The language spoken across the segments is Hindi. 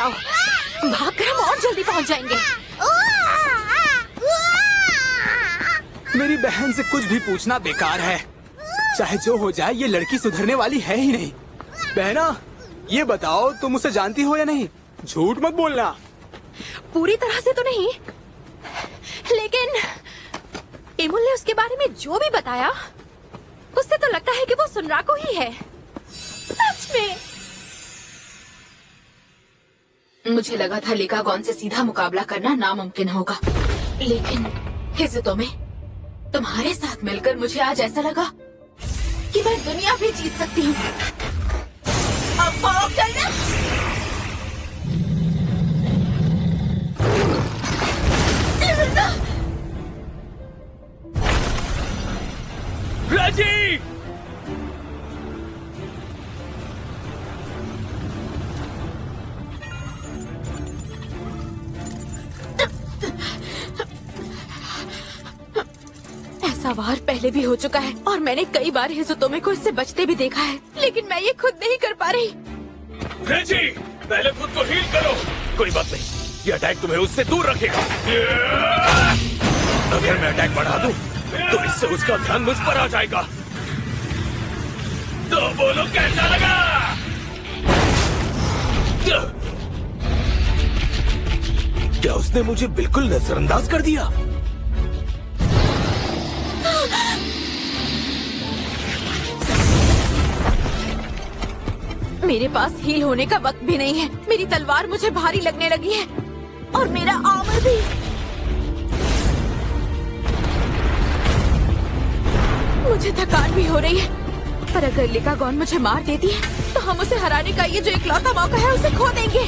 जाओ, भागकर हम और जल्दी पहुंच जाएंगे। मेरी बहन से कुछ भी पूछना बेकार है। चाहे जो हो जाए, ये लड़की सुधरने वाली है ही नहीं। बहना, ये बताओ तुम उसे जानती हो या नहीं? झूठ मत बोलना। पूरी तरह से तो नहीं, लेकिन इमुल ने उसके बारे में जो भी बताया, उससे तो लगता है कि वो सुनराको ही है। सच में। मुझे लगा था लिकागोन से सीधा मुकाबला करना नामुमकिन होगा, लेकिन हिज़ुतोमे, तुम्हारे साथ मिलकर मुझे आज ऐसा लगा कि मैं दुनिया भी जीत सकती हूँ। अब पाओ करना। राजी! ऐसा वार पहले भी हो चुका है और मैंने कई बार हिज़ुतोमे को इससे बचते भी देखा है, लेकिन मैं ये खुद नहीं कर पा रही। रेजी, पहले खुद को हील करो। कोई बात नहीं, ये अटैक तुम्हें उससे दूर रखेगा। अगर मैं अटैक बढ़ा दूं, तो इससे उसका ध्यान मुझ पर आ जाएगा। तो बोलो कैसा लगा? क्या उसने मुझे बिल्कुल नजरअंदाज कर दिया? मेरे पास हील होने का वक्त भी नहीं है। मेरी तलवार मुझे भारी लगने लगी है और मेरा आर्मर भी। मुझे थकान भी हो रही है, पर अगर लिकागोन मुझे मार देती है तो हम उसे हराने का ये जो इकलौता मौका है उसे खो देंगे।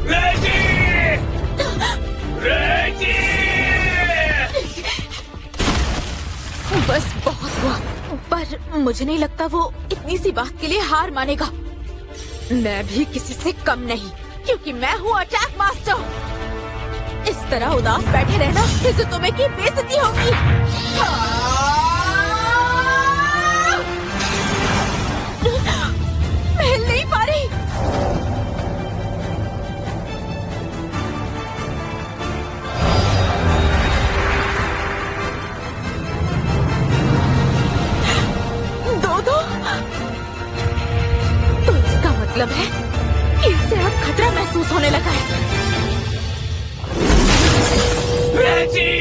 रेजी! रेजी! बस बहुत हुआ, पर मुझे नहीं लगता वो इतनी सी बात के लिए हार मानेगा। मैं भी किसी से कम नहीं, क्योंकि मैं हूँ अटैक मास्टर। इस तरह उदास बैठे रहना हिज़ुतोमे की बेइज्जती होगी। मैं हिल नहीं पा रही। तो इसका मतलब है कि इससे अब खतरा महसूस होने लगा है। रेजी!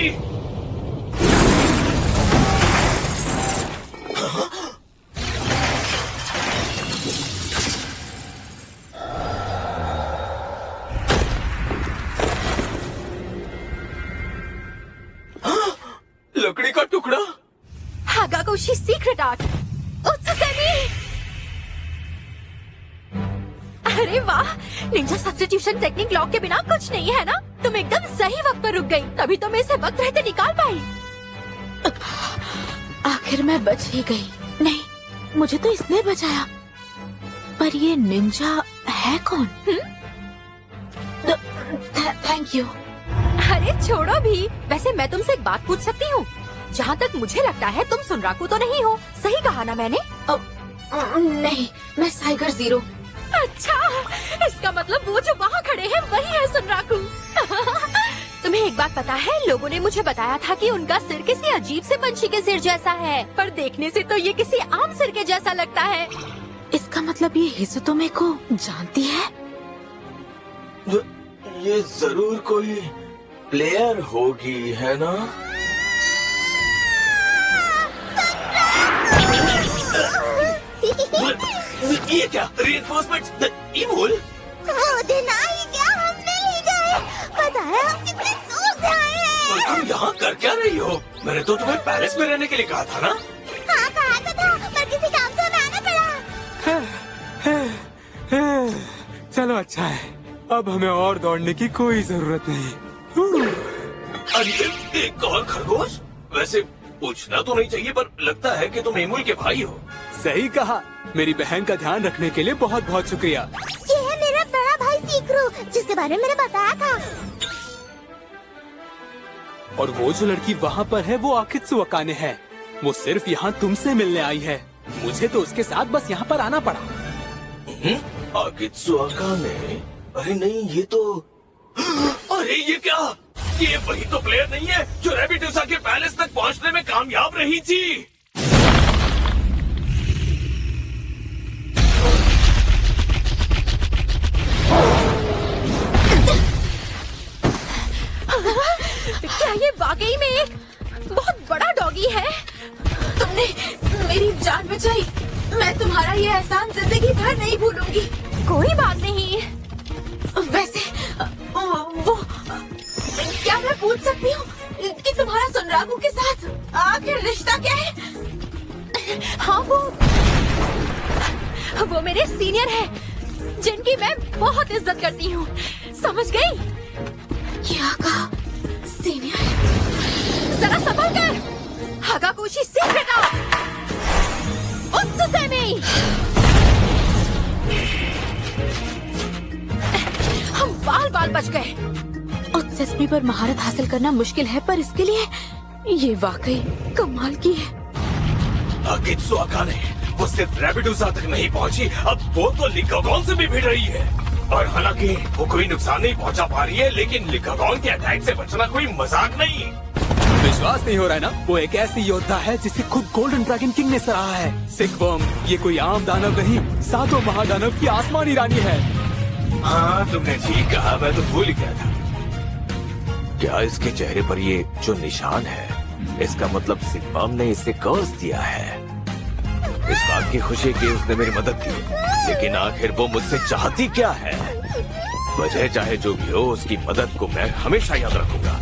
लकड़ी का टुकड़ा? हागागोशी सीक्रेट आर्ट उत्सुसेमी। अरे वाह, निंजा सब्स्टिट्यूशन टेक्निक लॉक के बिना कुछ नहीं है ना। तुम एकदम सही वक्त पर रुक गई, तभी तो मैं इसे वक्त रहते निकाल पाई। आखिर मैं बच ही गई। नहीं, मुझे तो इसने बचाया। पर ये निंजा है कौन? Thank you. अरे छोड़ो भी। वैसे मैं तुमसे एक बात पूछ सकती हूँ? जहाँ तक मुझे लगता है तुम सुनराकू तो नहीं हो, सही कहा ना मैंने? नहीं, मैं साइगर ज़ीरो। अच्छा, इसका मतलब वो जो वहाँ खड़े हैं वही है सुनराकू। तुम्हें एक बात पता है, लोगों ने मुझे बताया था कि उनका सिर किसी अजीब से पंछी के सिर जैसा है, पर देखने से तो ये किसी आम सिर के जैसा लगता है। इसका मतलब ये हिज़ुतोमे को जानती है? ये जरूर कोई प्लेयर होगी, है ना? ये क्या रीइंफोर्समेंट? इमुल? वो दिन आई क्या हम मिल ही गए। पता है हम कितने दूर से आए हैं। तुम यहाँ कर क्या रही हो? मैंने तो तुम्हें पैलेस में रहने के लिए कहा था ना? हाँ कहा तो था, पर किसी काम से हमें आना पड़ा। चलो अच्छा है, अब हमें और दौड़ने की कोई जरूरत नहीं। अरे एक और खरगोश? वैसे पूछना तो नहीं चाहिए, पर लगता है कि तुम इमुल के भाई हो। सही कहा। मेरी बहन का ध्यान रखने के लिए बहुत बहुत शुक्रिया। ये है मेरा बड़ा भाई सीकरू, जिसके बारे में मैंने बताया था। और वो जो लड़की वहाँ पर है वो आकित्सु अकाने है। वो सिर्फ यहाँ तुमसे मिलने आई है। मुझे तो उसके साथ बस यहाँ पर आना पड़ा। आकित्सु अकाने। अरे नहीं, ये तो अरे ये क्या? ये वही तो प्लेयर नहीं है जो रैबिटुसा के पैलेस तक पहुंचने में कामयाब रही थी। क्या ये वाकई में एक बहुत बड़ा डॉगी है? तुमने मेरी जान बचाई। मैं तुम्हारा ये एहसान जिंदगी भर नहीं भूलूंगी। कोई बात नहीं। वैसे वो क्या मैं पूछ सकती हूँ कि तुम्हारा सुनरागु के साथ आखिर रिश्ता क्या है? हाँ, वो मेरे सीनियर है जिनकी मैं बहुत इज्जत करती हूँ। समझ गई? क्या कहा? सीनियर? जरा संभल कर। हगाकुशी सीक्रेट आउट। उत्सुसेमी। हम बाल बच गए। उत्सुसेमी पर महारत हासिल करना मुश्किल है, पर इसके लिए ये वाकई कमाल की है। आकित्सु अकाने, वो सिर्फ रैबिटुसा तक नहीं पहुंची, अब वो तो लिकागोन से भी भिड़ रही है। और हालांकि वो कोई नुकसान नहीं पहुंचा पा रही है, लेकिन लिकागोन के अटैक से बचना कोई मजाक नहीं। विश्वास नहीं हो रहा है ना? वो एक ऐसी योद्धा है जिसे खुद गोल्डन ड्रैगन किंग ने सराहा है। सिकवर्म, ये कोई आम दानव नहीं, सातों महादानव की आसमानी रानी है। हाँ, तुमने ठीक कहा, मैं तो भूल गया था। क्या इसके चेहरे पर ये जो निशान है, इसका मतलब सिकवर्म ने इसे कर्ज दिया है। इस बात की खुशी कि उसने मेरी मदद की, लेकिन आखिर वो मुझसे चाहती क्या है? वजह चाहे जो भी हो, उसकी मदद को मैं हमेशा याद रखूंगा।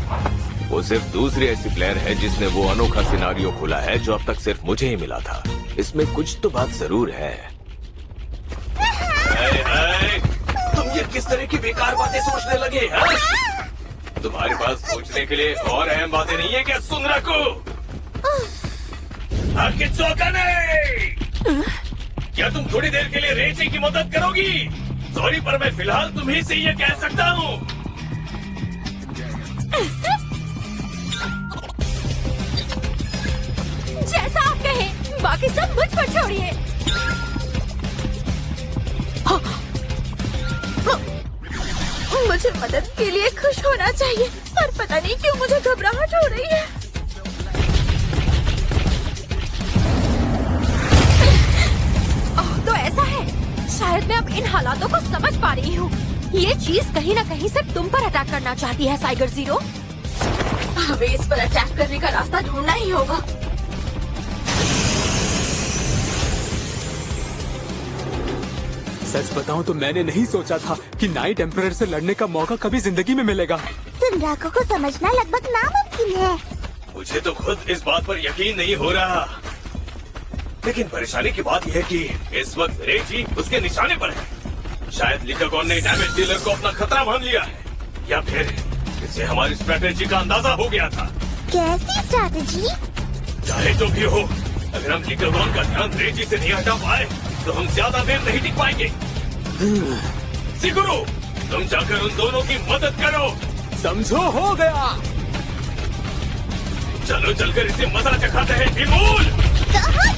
वो सिर्फ दूसरी ऐसी प्लेयर है जिसने वो अनोखा सिनारियो खोला है जो अब तक सिर्फ मुझे ही मिला था। इसमें कुछ तो बात जरूर है। तुम ये किस तरह की बेकार बातें सोचने लगे हैं? तुम्हारे पास सोचने के लिए और अहम बातें नहीं है क्या? सुनराकु, आकित्सु अकाने, क्या तुम थोड़ी देर के लिए रेची की मदद करोगी? सॉरी, पर मैं फिलहाल तुम्ही से ये कह सकता हूँ। जैसा आप कहें, बाकी सब मुझ पर छोड़िए। मुझे मदद के लिए खुश होना चाहिए, पर पता नहीं क्यों मुझे घबराहट हो रही है। ओह, तो ऐसा है। शायद मैं अब इन हालातों को समझ पा रही हूँ। ये चीज कहीं न कहीं से तुम पर अटैक करना चाहती है, साइगर जीरो। हमें इस पर अटैक करने का रास्ता ढूंढना ही होगा। सच बताऊं तो मैंने नहीं सोचा था कि नाइट एम्परर से लड़ने का मौका कभी जिंदगी में मिलेगा। सुनराकु को समझना लगभग नामुमकिन है। मुझे तो खुद इस बात पर यकीन नहीं हो रहा। लेकिन परेशानी की बात यह है कि इस वक्त रेची उसके निशाने पर है। शायद लिकागोन ने डैमेज डीलर को अपना खतरा मान लिया है, या फिर इसे हमारी स्ट्रेटेजी का अंदाजा हो गया था। कैसी स्ट्रैटेजी? चाहे जो भी हो, अगर हम लिकागोन का ध्यान रेची से नहीं हटा पाए तो हम ज्यादा देर नहीं टिक पाएंगे। सिकुरो, तुम जाकर उन दोनों की मदद करो। समझो, हो गया। चलो चलकर इसे मजा चखाते हैं। हिमूल! कहाँ